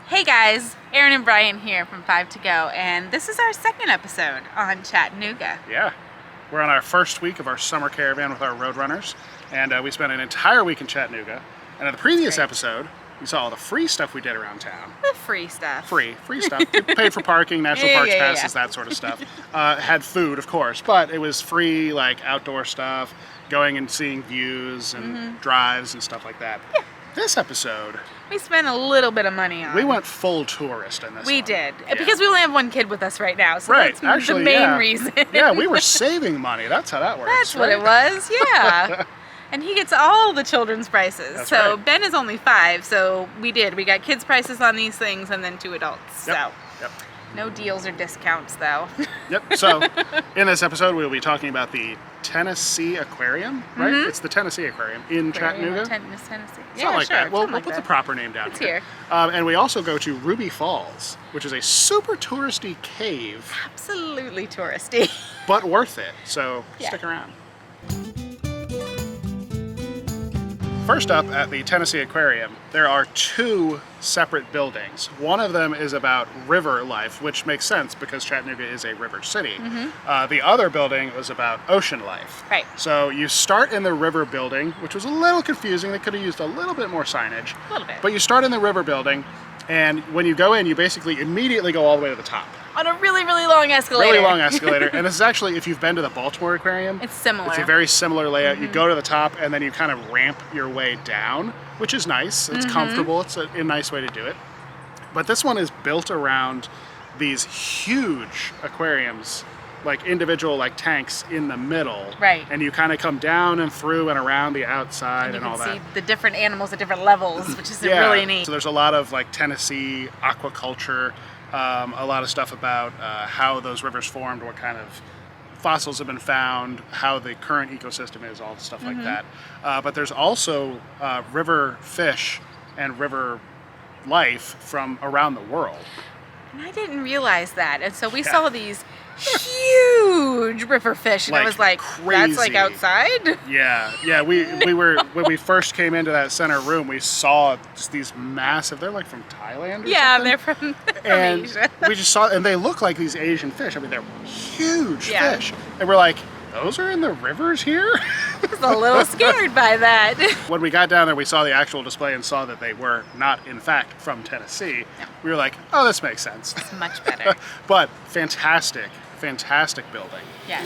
Hey guys, Aaron and Brian here from 5 to Go, and this is our second episode on Chattanooga. Yeah, we're on our first week of our summer caravan with our Roadrunners, and we spent an entire week in Chattanooga. And in the previous episode, we saw all the free stuff we did around town. The free stuff. Free stuff. We paid for parking, national parks passes, that sort of stuff. Had food, of course, but it was free, like outdoor stuff, going and seeing views and drives and stuff like that. Yeah. This episode, we spent a little bit of money on. We went full tourist in this We one. did. Yeah. Because we only have one kid with us right now, so right. that's Actually, the main reason. Yeah, we were saving money. That's how that works. That's what it was, yeah. And he gets all the children's prices. That's so right. Ben is only 5, so we got kids' prices on these things and then 2 adults. Yep. So no deals or discounts though. Yep. So in this episode, we'll be talking about the Tennessee Aquarium, right? It's the Tennessee Aquarium in Chattanooga. Tennessee. It's not like that. We'll like put that. the proper name down It's here. And we also go to Ruby Falls, which is a super touristy cave, Absolutely touristy. but worth it. So Yeah. stick around. First up at the Tennessee Aquarium, there are 2 separate buildings. One of them is about river life, which makes sense because Chattanooga is a river city. The other building was about ocean life. Right. So you start in the river building, which was a little confusing. They could have used a little bit more signage. A little bit. But you start in the river building, and when you go in, you basically immediately go all the way to the top. On a really, really long escalator. Really long escalator. And this is actually, if you've been to the Baltimore Aquarium, It's similar. it's a very similar layout. You go to the top and then you kind of ramp your way down, which is nice. It's comfortable. It's a nice way to do it. But this one is built around these huge aquariums, like individual like tanks in the middle. Right. And you kind of come down and through and around the outside and you all can that. see the different animals at different levels, which is really neat. So there's a lot of like Tennessee aquaculture, a lot of stuff about how those rivers formed, what kind of fossils have been found, how the current ecosystem is, all the stuff like that. But there's also river fish and river life from around the world. And I didn't realize that. And so we saw these huge river fish, and I Like was like, that's like crazy. outside? Yeah. We were when we first came into that center room, we saw just these massive. They're like from Thailand. Or Yeah, something. they're from And Asia. we just saw, and they look like these Asian fish. I mean, they're huge Yeah. fish, and we're like, those are in the rivers here. I was a little scared by that. When we got down there, we saw the actual display and saw that they were not, in fact, from Tennessee. No. We were like, oh, this makes sense. It's much better. But fantastic building. Yeah.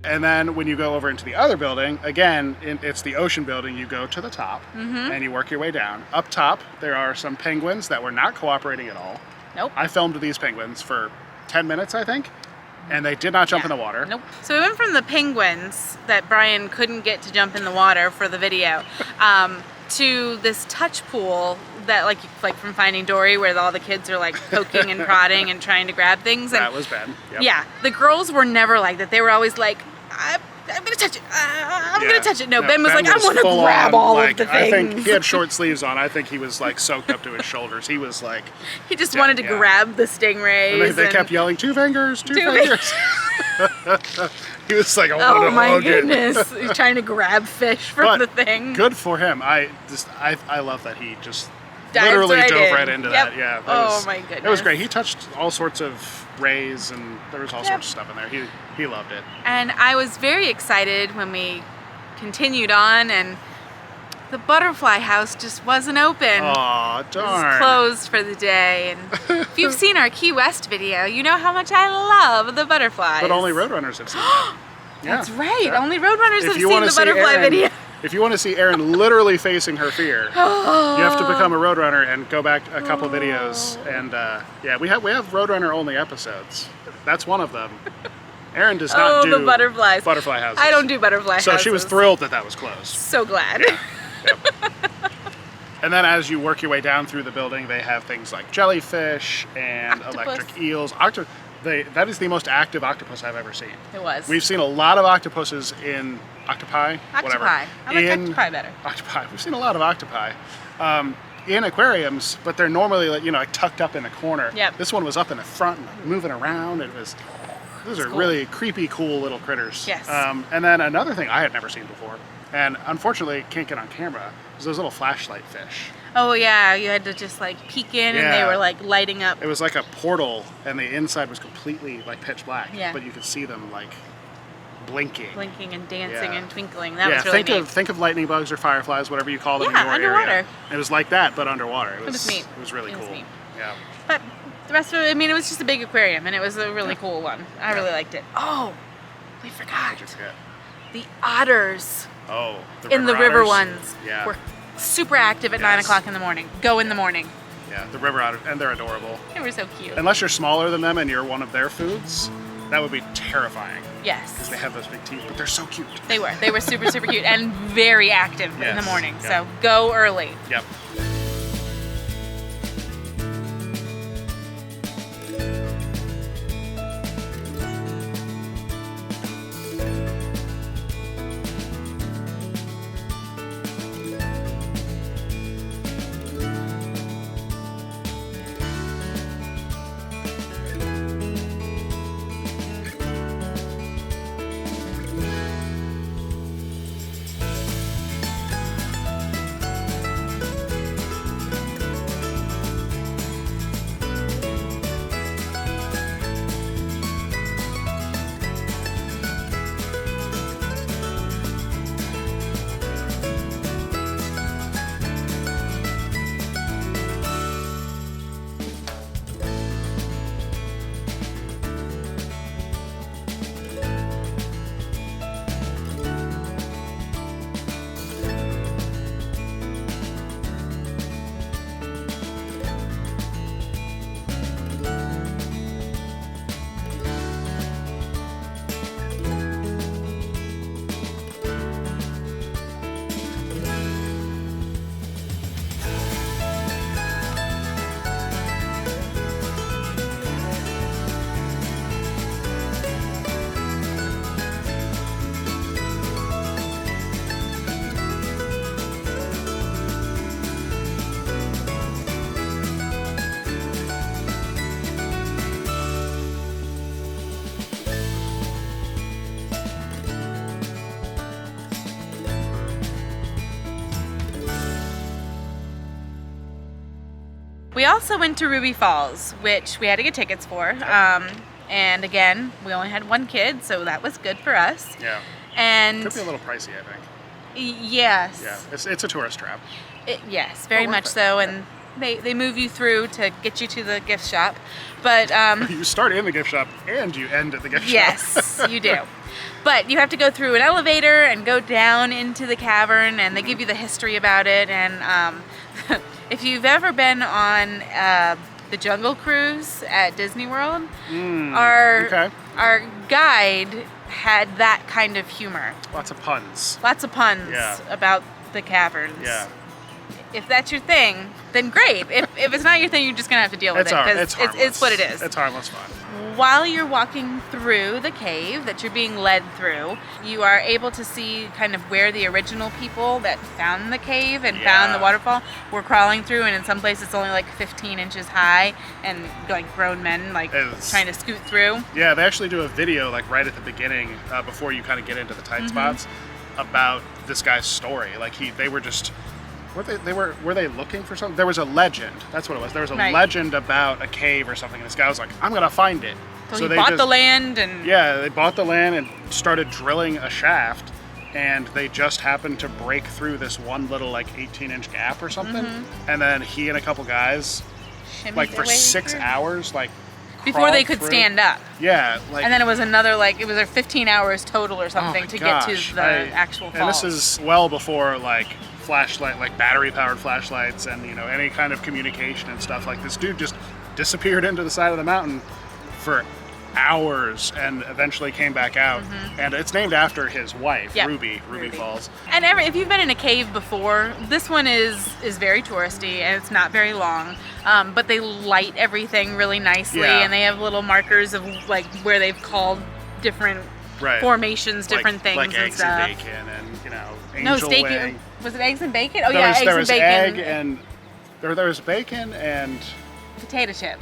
And then when you go over into the other building, again, it's the ocean building. You go to the top and you work your way down. Up top, there are some penguins that were not cooperating at all. Nope. I filmed these penguins for 10 minutes, I think, and they did not jump in the water. Nope. So we went from the penguins that Brian couldn't get to jump in the water for the video to this touch pool that like from Finding Dory, where all the kids are like poking and prodding and trying to grab things. And That was Ben. Yep. yeah, the girls were never like that. They were always like, I'm gonna touch it. I'm Yeah. gonna touch it. No, No, Ben was like, I want to full grab on, all like, of the I things. think he had short sleeves on. I think he was like soaked up to his shoulders. He was like, He just wanted to yeah. grab the stingrays. and they kept yelling, two fingers. He was like, I want Oh to my hug it. goodness! He's trying to grab fish from But the thing. good for him. I love that he just Dived literally right dove in. right into Yep. that. Yeah. My It was goodness. great. He touched all sorts of rays, and there was all sorts of stuff in there. He loved it. And I was very excited when we continued on, and the butterfly house just wasn't open. Aw, It was darn. closed for the day. And if you've seen our Key West video, you know how much I love the butterflies. But only Roadrunners have seen that. Yeah. That's right. Yeah. Only Roadrunners have If you seen want the to see butterfly Erin, video. if you want to see Erin literally facing her fear, you have to become a Roadrunner and go back a couple videos. And yeah, we have Roadrunner only episodes. That's one of them. Erin does not do the butterflies. butterfly houses. I don't do butterfly houses. So she was thrilled that was closed. So glad. Yep. And then as you work your way down through the building, they have things like jellyfish and Octopus. electric eels. That is the most active octopus I've ever seen. It was. We've seen a lot of octopuses in octopi, whatever. Octopi. I like octopi better. Octopi. We've seen a lot of octopi in aquariums, but they're normally like tucked up in a corner. Yep. This one was up in the front, and like, moving around. Those are cool. really creepy, cool little critters. Yes. And then another thing I had never seen before, and unfortunately can't get on camera, is those little flashlight fish. Oh yeah, you had to just like peek in, and they Yeah. were like lighting up. It was like a portal, and the inside was completely like pitch black. Yeah. But you could see them like blinking. Blinking and dancing Yeah. and twinkling. That was really neat. Think of lightning bugs or fireflies, whatever you call them Yeah, in your underwater. area. It was like that, but underwater. It was neat. It was really It was cool. neat. Yeah. But the rest of it, I mean, it was just a big aquarium, and it was a really cool one. I really liked it. Oh, we forgot. What'd you forget? The otters Oh, in the river otters? ones Yeah. were super active at 9 Yes. o'clock in the morning. Go in the morning. Yeah, the river otters, and they're adorable. They were so cute. Unless you're smaller than them and you're one of their foods, that would be terrifying. Yes. They have those big teeth, but they're so cute. They were. They were super, super cute and very active in the Yes. morning. Yep. So go early. Yep. We also went to Ruby Falls, which we had to get tickets for. And again, we only had one kid, so that was good for us. Yeah. And Could be a little pricey, I think. yes. Yeah. It's a tourist trap. Yes, very Well, much worth it. so. And they move you through to get you to the gift shop. But You start in the gift shop and you end at the gift shop. yes, you do. But you have to go through an elevator and go down into the cavern, and they give you the history about it. And if you've ever been on the Jungle Cruise at Disney World, okay. our guide had that kind of humor. Lots of puns. Lots of puns Yeah. about the caverns. Yeah. If that's your thing, then great. If it's not your thing, you're just gonna have to deal with It's it it's because harmless. it's what it is. It's harmless fun. while you're walking through the cave that you're being led through, you are able to see kind of where the original people that found the cave and found the waterfall were crawling through, and in some places it's only like 15 inches high, and like grown men like trying to scoot through. Yeah, they actually do a video like right at the beginning before you kind of get into the tight spots about this guy's story. Like they were just were they looking for something? There was a legend. That's what it was. There was a legend about a cave or something. And this guy was like, I'm gonna find it. So they bought the land and they bought the land and started drilling a shaft, and they just happened to break through this one little like 18-inch gap or something. And then he and a couple guys like for 6 hours like before they could stand up. Yeah, like, and then it was another like it was 15 hours total or something to get to the actual falls. And this is well before like flashlight, like battery powered flashlights and any kind of communication and stuff. Like this dude just disappeared into the side of the mountain for hours and eventually came back out. And it's named after his wife, Ruby Falls. And if you've been in a cave before, this one is very touristy and it's not very long, but they light everything really nicely, and they have little markers of like where they've called different formations, different things like and eggs stuff. And bacon and angel wing. Was it eggs and bacon? Oh yeah, eggs and bacon. Egg and there was bacon and potato chip.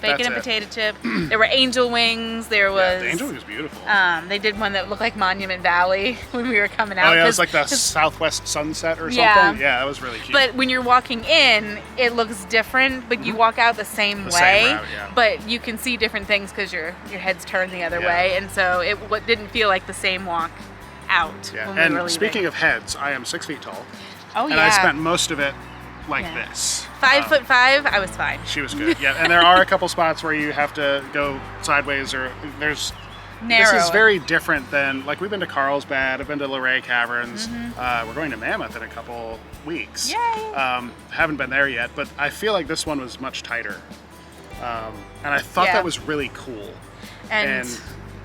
Bacon and potato chip. There were angel wings. There was the angel wing was beautiful. They did one that looked like Monument Valley when we were coming out. Oh yeah, it was like the southwest sunset or something. Yeah, that was really cute. But when you're walking in, it looks different, but you walk out the same way. Same route, but you can see different things because your head's turned the other way, and so it didn't feel like the same walk out. Yeah, when and we were leaving. Speaking of heads, I am 6 feet tall. Oh yeah. And I spent most of it like this. 5'5", I was fine. She was good. Yeah, and there are a couple spots where you have to go sideways, or there's. Narrow. This is very different than, like, we've been to Carlsbad, I've been to Luray Caverns. We're going to Mammoth in a couple weeks. Yay! Haven't been there yet, but I feel like this one was much tighter. And I thought that was really cool. And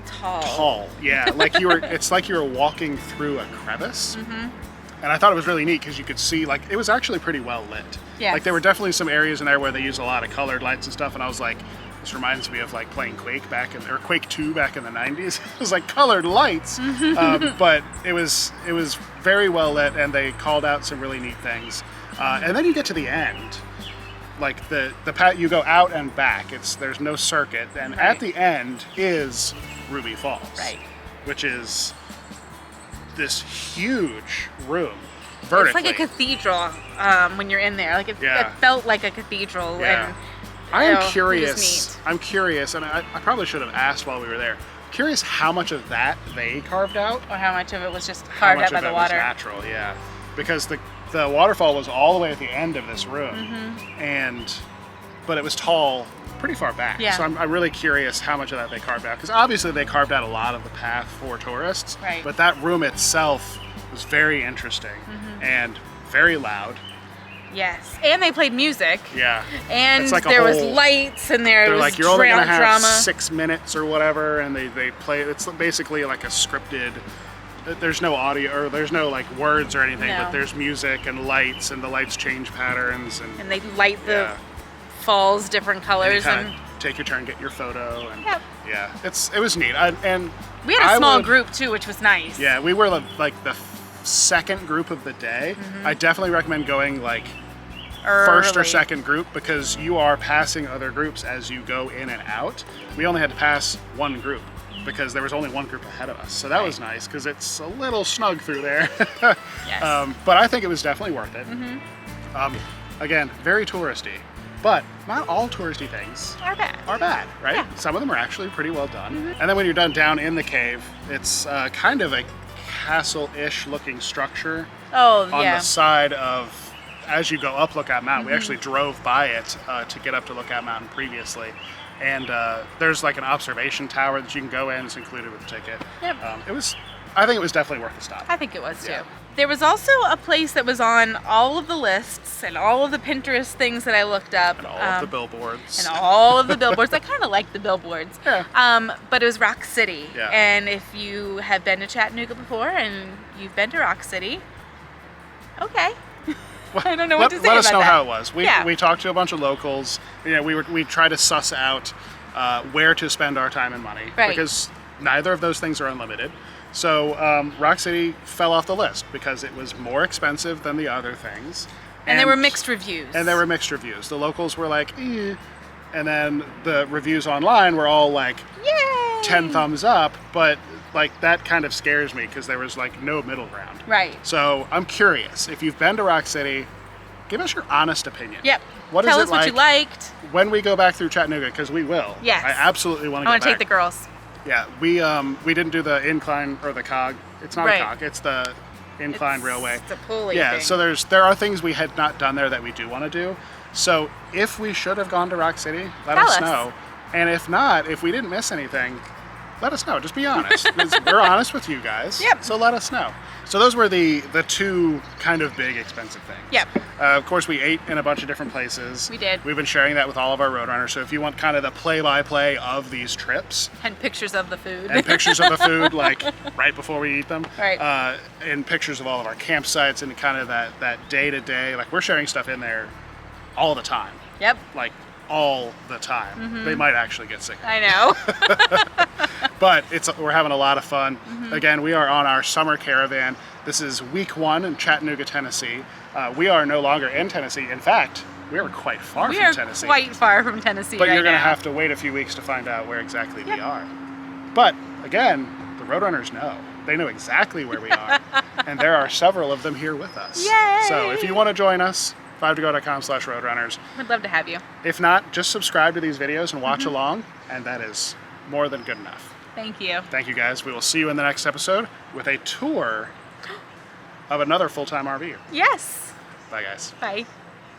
tall. Tall, yeah. It's like you were walking through a crevice. And I thought it was really neat because you could see, like, it was actually pretty well lit. Yes. Like, there were definitely some areas in there where they use a lot of colored lights and stuff, and I was like, this reminds me of, like, playing Quake Quake 2 back in the 90s. It was like colored lights, but it was very well lit, and they called out some really neat things. And then you get to the end. Like, the path, you go out and back. There's no circuit, and at the end is Ruby Falls. Right. Which is this huge room, vertically. It's like a cathedral when you're in there. Like it felt like a cathedral. Yeah. And I am curious. I'm curious, and I probably should have asked while we were there. Curious how much of that they carved out, or how much of it was just carved out by the water. Was natural, yeah. Because the waterfall was all the way at the end of this room, but it was tall, pretty far back. Yeah. So I'm really curious how much of that they carved out, because obviously they carved out a lot of the path for tourists. Right. But that room itself was very interesting and very loud. Yes, and they played music. Yeah. And there was lights, and there was like, you're only gonna have drama. 6 minutes or whatever, and they play. It's basically like a scripted. There's no audio, or there's no like words or anything, but there's music and lights, and the lights change patterns, and they light the falls different colors, and take your turn, get your photo, and it was neat. And we had a small group too, which was nice. Yeah, we were like the second group of the day. I definitely recommend going like first or second group, because you are passing other groups as you go in and out. We only had to pass one group because there was only one group ahead of us, so that was nice because it's a little snug through there. Yes. But I think it was definitely worth it. Again, very touristy, but not all touristy things are bad, right? Yeah. Some of them are actually pretty well done. And then when you're done down in the cave, it's kind of a castle-ish looking structure on the side of, as you go up Lookout Mountain. We actually drove by it to get up to Lookout Mountain previously. And there's like an observation tower that you can go in. It's included with the ticket. Yep. I think it was definitely worth a stop. I think it was too. There was also a place that was on all of the lists and all of the Pinterest things that I looked up. And all of the billboards. And all of the billboards. I kind of like the billboards. Yeah. But it was Rock City. Yeah. And if you have been to Chattanooga before and you've been to Rock City, okay. I don't know what to say about that. Let us know how it was. We talked to a bunch of locals. We tried to suss out where to spend our time and money, Right. because neither of those things are unlimited. So Rock City fell off the list because it was more expensive than the other things. And there were mixed reviews. The locals were like, eh. And then the reviews online were all like, Yay! 10 thumbs up, but like that kind of scares me because there was like no middle ground. Right. So I'm curious, if you've been to Rock City, give us your honest opinion. Yep. What Tell is us it what like you liked. when we go back through Chattanooga, because we will. Yes. I absolutely want to go I back. want to take the girls. Yeah, we didn't do the incline or the cog. It's not Right. a cog. It's the incline railway. It's a pulley Yeah, thing. so there are things we had not done there that we do want to do. So if we should have gone to Rock City, let Tell us us. know. And if not, if we didn't miss anything, let us know. Just be honest. We're honest with you guys. Yep. So let us know. So those were the two kind of big expensive things. Yep. Of course, we ate in a bunch of different places. We did. We've been sharing that with all of our Roadrunners. So if you want kind of the play-by-play of these trips, And pictures of the food. and pictures of the food, like right before we eat them, Right. and pictures of all of our campsites and kind of that day-to-day, like we're sharing stuff in there all the time, Yep. like all the time. Mm-hmm. They might actually get sick. I know. But we're having a lot of fun. Mm-hmm. Again, we are on our summer caravan. This is week 1 in Chattanooga, Tennessee. We are no longer in Tennessee. In fact, we are quite far We from are Tennessee. quite far from Tennessee But right you're going to now. have to wait a few weeks to find out where exactly we Yep. are. But again, the Roadrunners know. They know exactly where we are. And there are several of them here with us. Yay! So if you want to join us, 5togo.com/Roadrunners. We'd love to have you. If not, just subscribe to these videos and Mm-hmm. watch along, and that is more than good enough. Thank you. Thank you guys. We will see you in the next episode with a tour of another full-time RV. Yes. Bye guys. Bye.